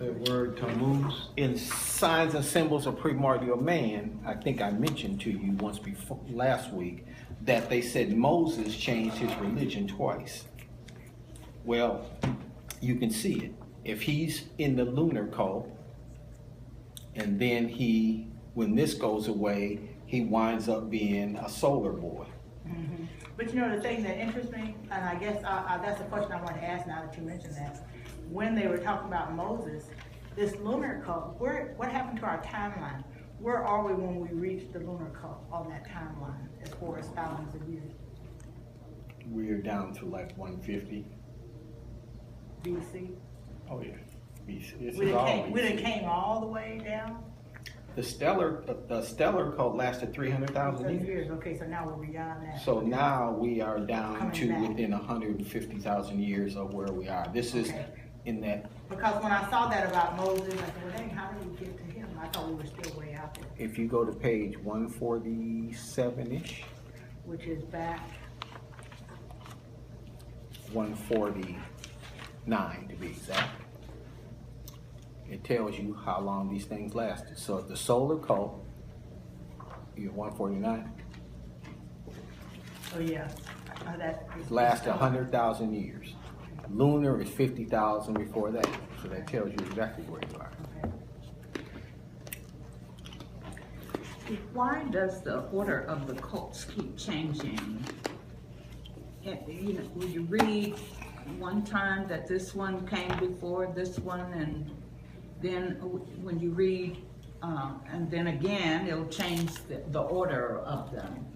The word Tammuz. In Signs and Symbols of Primordial Man, I think I mentioned to you once before last week that they said Moses changed his religion twice. Well, you can see it. If he's in the lunar cult, and then when this goes away, he winds up being a solar boy. Mm-hmm. But you know the thing that interests me, and I guess that's the question I want to ask now that you mentioned that. When they were talking about Moses, this lunar cult, what happened to our timeline? Where are we when we reach the lunar cult on that timeline as far as thousands of years? We're down to like 150. BC? Oh yeah, BC. We done came all the way down? The stellar cult lasted 300,000 years. Okay, so now we're beyond that. So now we are down Coming to back. within 150,000 years of where we are. This is in that. Because when I saw that about Moses, I said, well, dang, how did we get to him? I thought we were still way out there. If you go to page 147-ish, Which is back, 149 to be exact, it tells you how long these things lasted. So the solar cult, you're 149, oh yeah. That lasted 100,000 years. Lunar is 50,000 before that. So that tells you exactly where you are. Okay. Why does the order of the cults keep changing? When you read one time that this one came before this one, and then when you read, and then again, it'll change the order of them.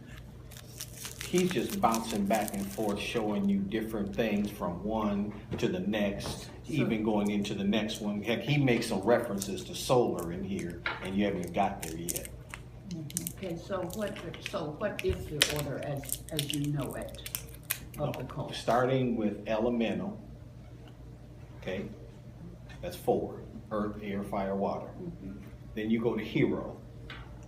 He's just bouncing back and forth, showing you different things from one to the next, even going into the next one. Heck, he makes some references to solar in here, and you haven't got there yet. Okay, so what is the order as you know it of the cult? Starting with elemental, okay, that's 4, earth, air, fire, water. Then you go to hero.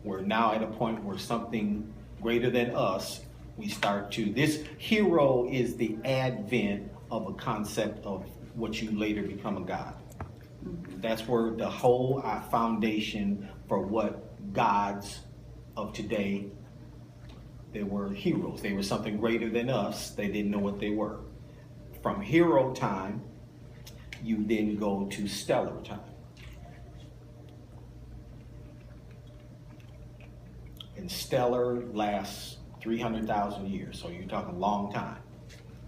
We're now at a point where something greater than us, we start to, this hero is the advent of a concept of what you later become a god. That's where the whole foundation for what gods of today, they were heroes. They were something greater than us. They didn't know what they were. From hero time, you then go to stellar time. And stellar lasts 300,000 years, so you're talking a long time.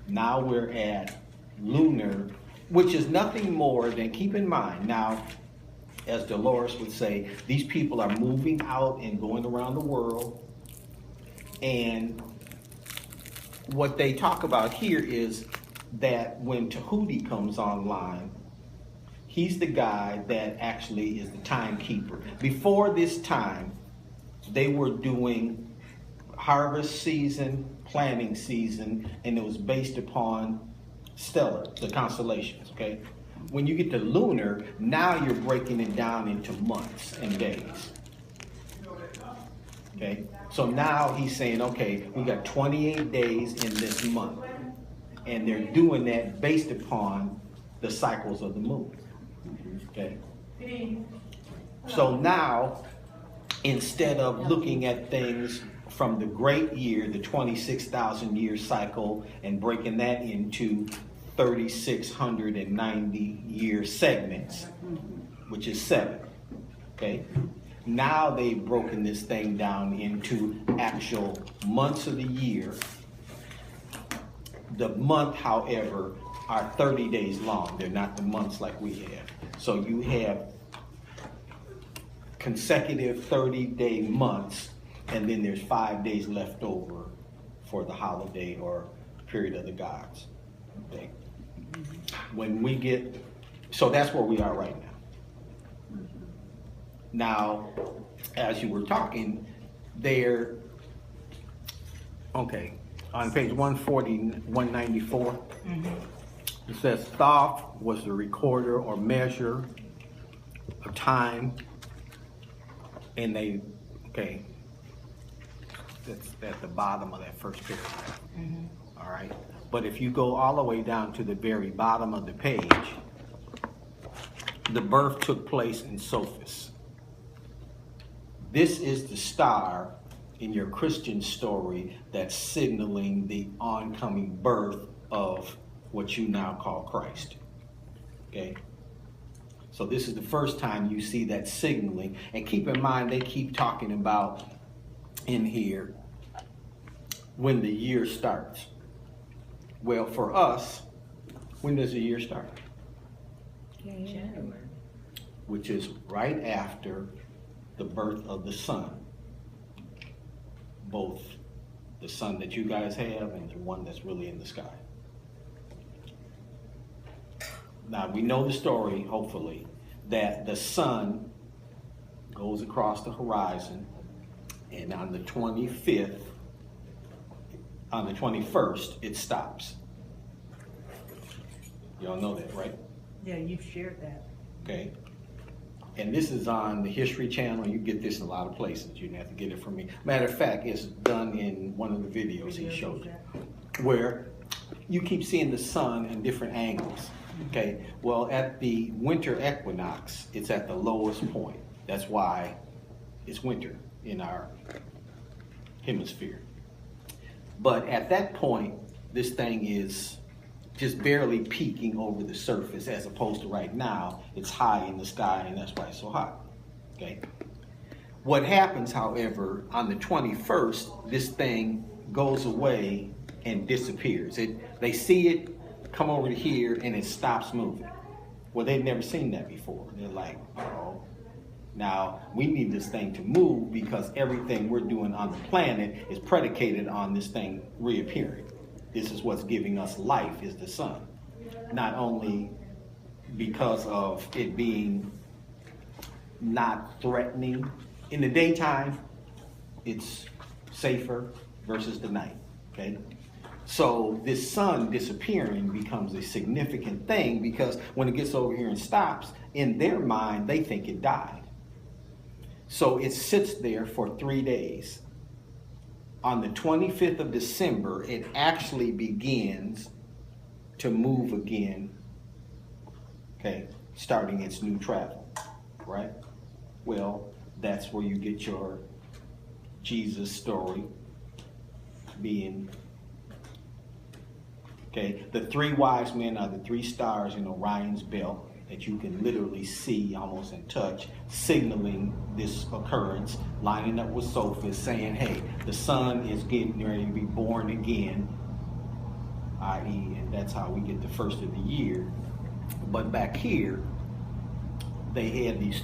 Now we're at lunar, which is nothing more than, keep in mind, now, as Dolores would say, these people are moving out and going around the world, and what they talk about here is that when Tahuti comes online, he's the guy that actually is the timekeeper. Before this time, they were doing harvest season, planting season, and it was based upon stellar, the constellations, okay? When you get to lunar, now you're breaking it down into months and days. Okay? So now he's saying, okay, we got 28 days in this month. And they're doing that based upon the cycles of the moon. Okay? So now, instead of looking at things from the great year, the 26,000 year cycle, and breaking that into 3,690 year segments, which is 7. Okay? Now they've broken this thing down into actual months of the year. The month, however, are 30 days long. They're not the months like we have. So you have consecutive 30-day months, and then there's 5 days left over for the holiday or period of the gods. Okay? When we get, so that's where we are right now. Now, as you were talking, there, okay, on page 194, it says Thoth was the recorder or measure of time, and they, okay, that's at the bottom of that first paragraph. All right, but if you go all the way down to the very bottom of the page, the birth took place in Sophis. This is the star in your Christian story that's signaling the oncoming birth of what you now call Christ. Okay? So this is the first time you see that signaling. And keep in mind, they keep talking about in here when the year starts. Well, for us, when does the year start? January. Which is right after the birth of the sun. Both the sun that you guys have and the one that's really in the sky. Now, we know the story, hopefully, that the sun goes across the horizon, and on the 25th, on the 21st, it stops. You all know that, right? Yeah, you've shared that. Okay. And this is on the History Channel. You get this in a lot of places. You didn't have to get it from me. Matter of fact, it's done in one of the videos he showed you, where you keep seeing the sun in different angles. Okay. Well, at the winter equinox, it's at the lowest point. That's why it's winter in our hemisphere. But at that point, this thing is just barely peeking over the surface, as opposed to right now, it's high in the sky, and that's why it's so hot. Okay. What happens, however, on the 21st, this thing goes away and disappears. They see it come over to here, and it stops moving. Well, they've never seen that before. They're like, oh, now we need this thing to move because everything we're doing on the planet is predicated on this thing reappearing. This is what's giving us life, is the sun. Not only because of it being not threatening. In the daytime, it's safer versus the night, okay? So this sun disappearing becomes a significant thing because when it gets over here and stops, in their mind, they think it died. So it sits there for 3 days. On the 25th of December, it actually begins to move again, okay, starting its new travel, right? Well, that's where you get your Jesus story being, okay? The three wise men are the three stars in Orion's belt that you can literally see almost and touch, signaling this occurrence, lining up with Sophis, saying, hey, the sun is getting ready to be born again, i.e., and that's how we get the first of the year. But back here, they had these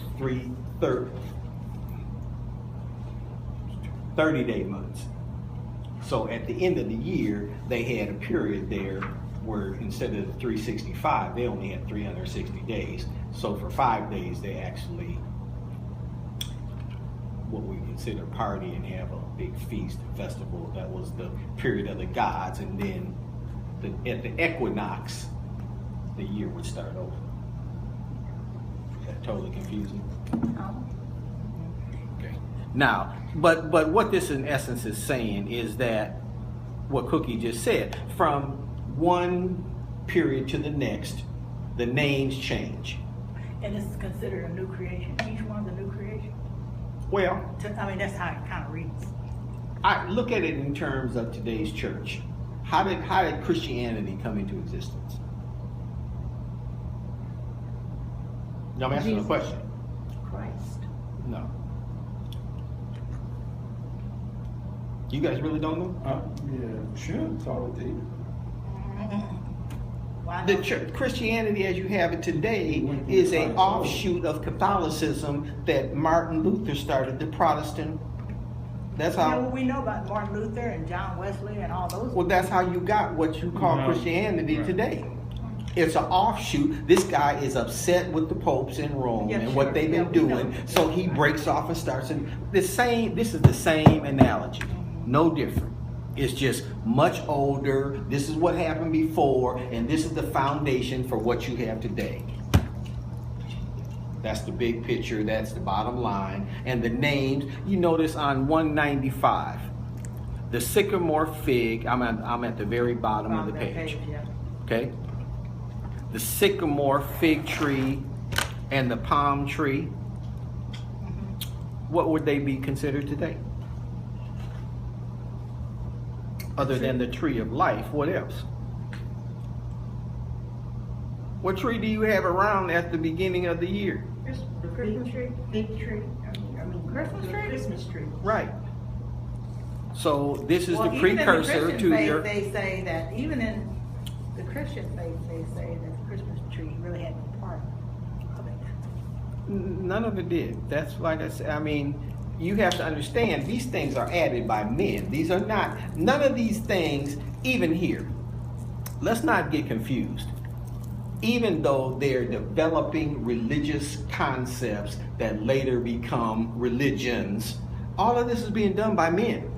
30-day months. So at the end of the year, they had a period there where instead of 365, they only had 360 days. So for 5 days, they actually, what we consider party and have a big feast and festival. That was the period of the gods. And then at the equinox, the year would start over. Is that totally confusing? Okay. Now, but what this in essence is saying is that what Cookie just said, from one period to the next, the names change. And this is considered a new creation. Each one's a new creation. Well, I mean, that's how it kind of reads. I look at it in terms of today's church. How did Christianity come into existence? No, I'm asking a question. Christ. No. You guys really don't know? Yeah, sure, thought it did. The church, Christianity as you have it today is an offshoot of Catholicism that Martin Luther started, the Protestant. That's You know how. what we know about Martin Luther and John Wesley and all those? Well, that's how you got what you call Christianity Right. today. It's an offshoot. This guy is upset with the popes in Rome Yeah, and sure. what they've been Yeah, we doing, know. so he breaks off and starts in the same. This is the same analogy, no different. It's just much older. This is what happened before, and this is the foundation for what you have today. That's the big picture. That's the bottom line. And the names, you notice on 195, the sycamore fig. I'm at the very bottom of the page. Yeah. Okay. The sycamore fig tree and the palm tree, what would they be considered today? Other than the tree of life, what else? What tree do you have around at the beginning of the year? The Christmas tree? Big tree. I mean, Christmas the tree? Christmas tree. Right. So this is Well, the even in the precursor Christian to faith, your. they say that even in the Christian faith, they say that the Christmas tree really had no part of it. None of it did. That's like I said. I mean, you have to understand these things are added by men. These are not. None of these things, even here. Let's not get confused. Even though they're developing religious concepts that later become religions, all of this is being done by men.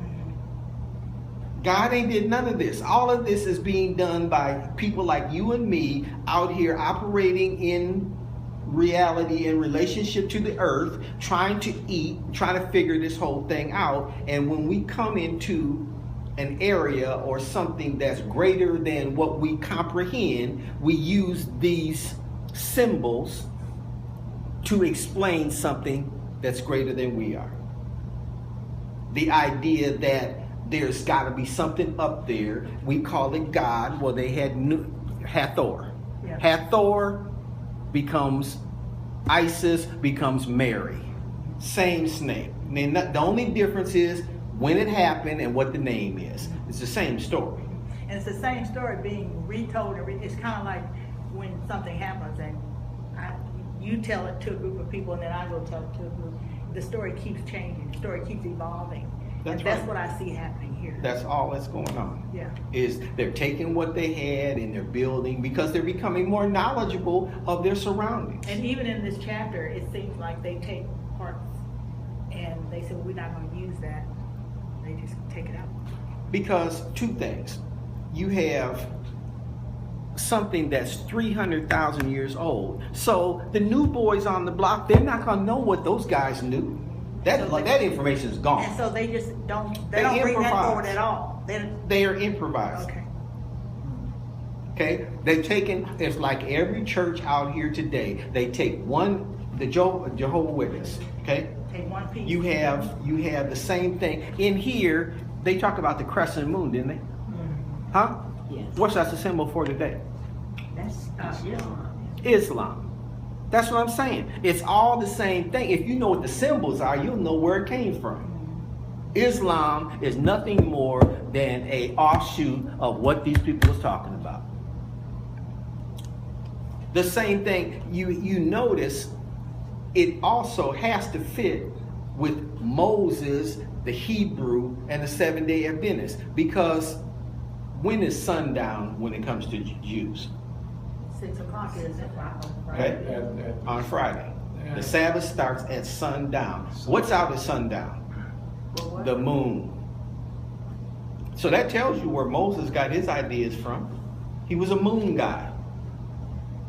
God ain't did none of this. All of this is being done by people like you and me out here operating in reality in relationship to the earth, trying to eat, trying to figure this whole thing out. And when we come into an area or something that's greater than what we comprehend, we use these symbols to explain something that's greater than we are. The idea that there's got to be something up there, we call it God. Well, they had Hathor. Yeah. Hathor becomes Isis, becomes Mary. Same snake. And the only difference is when it happened and what the name is. It's the same story. And it's the same story being retold. It's kind of like when something happens and you tell it to a group of people and then I go tell it to a group. The story keeps changing. The story keeps evolving. That's That's right. what I see happening here. That's all that's going on. Yeah. Is they're taking what they had and they're building because they're becoming more knowledgeable of their surroundings. And even in this chapter, it seems like they take parts and they say, well, we're not going to use that. They just take it out. Because two things. You have something that's 300,000 years old. So the new boys on the block, they're not going to know what those guys knew. That information is gone. And so they just don't They bring that improvise. forward at all. They are improvised. Okay. Okay? They've taken, it's like every church out here today, they take the Jehovah's Witness, okay? Take one piece. You have the same thing. In here, they talk about the crescent moon, didn't they? Mm-hmm. Huh? Yes. What's that a symbol for today? That's Islam. That's what I'm saying. It's all the same thing. If you know what the symbols are, you'll know where it came from. Islam is nothing more than an offshoot of what these people was talking about. The same thing, you notice, it also has to fit with Moses, the Hebrew, and the Seventh-day Adventist. Because when is sundown when it comes to Jews? 6 o'clock, is it? Okay? On Friday. The Sabbath starts at sundown. What's out at sundown? The moon. So that tells you where Moses got his ideas from. He was a moon guy.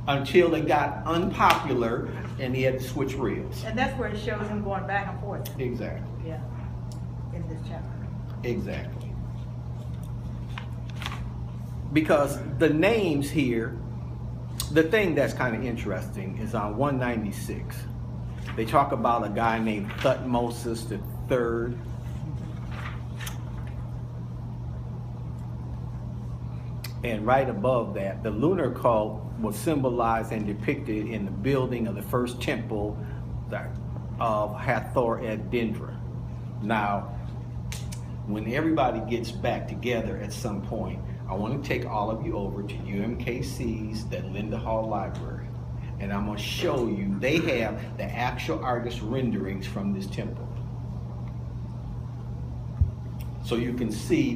Until it got unpopular and he had to switch reels. And that's where it shows him going back and forth. Exactly. Yeah. In this chapter. Exactly. Because the names here, the thing that's kind of interesting is on 196. They talk about a guy named Thutmose III. And right above that, the lunar cult was symbolized and depicted in the building of the first temple of Hathor at Dendra. Now, when everybody gets back together at some point, I want to take all of you over to UMKC's, that Linda Hall Library, and I'm going to show you, they have the actual artist renderings from this temple. So you can see